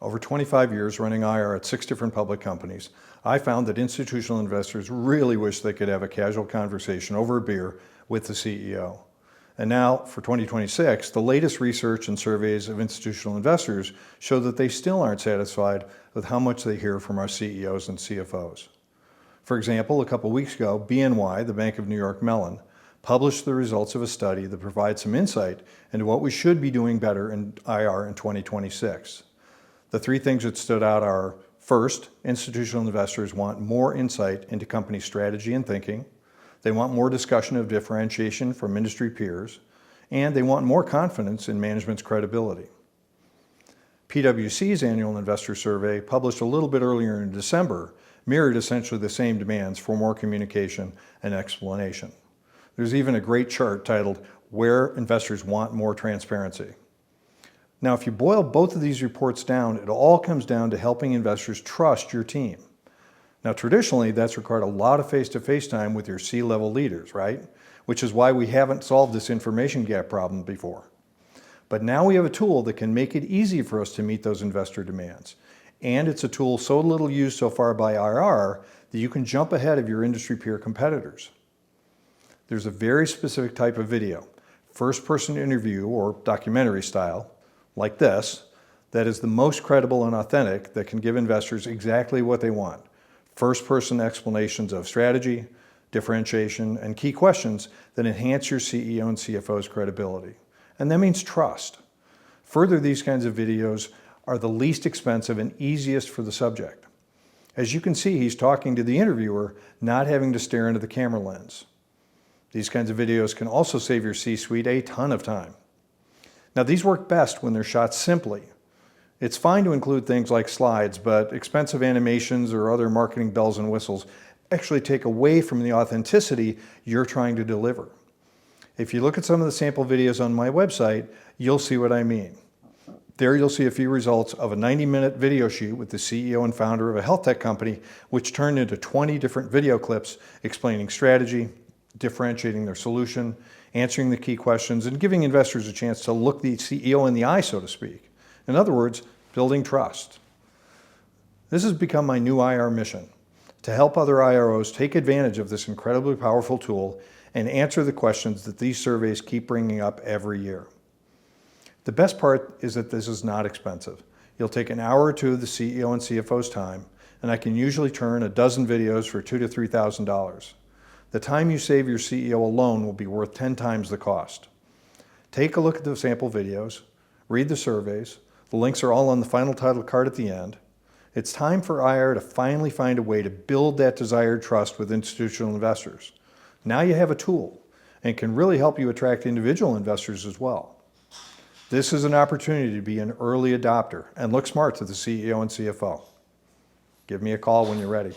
Over 25 years running IR at 6 different public companies, I found that institutional investors really wish they could have a casual conversation over a beer with the CEO. And now, for 2026, the latest research and surveys of institutional investors show that they still aren't satisfied with how much they hear from our CEOs and CFOs. For example, a couple weeks ago, BNY, the Bank of New York Mellon, published the results of a study that provides some insight into what we should be doing better in IR in 2026. The three things that stood out are, first, institutional investors want more insight into company strategy and thinking. They want more discussion of differentiation from industry peers, and they want more confidence in management's credibility. PwC's annual investor survey, published a little bit earlier in December, mirrored essentially the same demands for more communication and explanation. There's even a great chart titled, "Where Investors Want More Transparency." Now, if you boil both of these reports down, it all comes down to helping investors trust your team. Now, traditionally, that's required a lot of face-to-face time with your C-level leaders, right? Which is why we haven't solved this information gap problem before. But now we have a tool that can make it easy for us to meet those investor demands. And it's a tool so little used so far by IR that you can jump ahead of your industry peer competitors. There's a very specific type of video, first-person interview or documentary style, like this, that is the most credible and authentic that can give investors exactly what they want. First-person explanations of strategy, differentiation, and key questions that enhance your CEO and CFO's credibility. And that means trust. Further, these kinds of videos are the least expensive and easiest for the subject. As you can see, he's talking to the interviewer, not having to stare into the camera lens. These kinds of videos can also save your C-suite a ton of time. Now, these work best when they're shot simply. It's fine to include things like slides, but expensive animations or other marketing bells and whistles actually take away from the authenticity you're trying to deliver. If you look at some of the sample videos on my website, you'll see what I mean. There you'll see a few results of a 90-minute video shoot with the CEO and founder of a health tech company, which turned into 20 different video clips explaining strategy, differentiating their solution, answering the key questions, and giving investors a chance to look the CEO in the eye, so to speak. In other words, building trust. This has become my new IR mission, to help other IROs take advantage of this incredibly powerful tool and answer the questions that these surveys keep bringing up every year. The best part is that this is not expensive. You'll take an hour or two of the CEO and CFO's time, and I can usually turn a dozen videos for $2,000 to $3,000. The time you save your CEO alone will be worth 10 times the cost. Take a look at the sample videos, read the surveys. The links are all on the final title card at the end. It's time for IR to finally find a way to build that desired trust with institutional investors. Now you have a tool, and it can really help you attract individual investors as well. This is an opportunity to be an early adopter and look smart to the CEO and CFO. Give me a call when you're ready.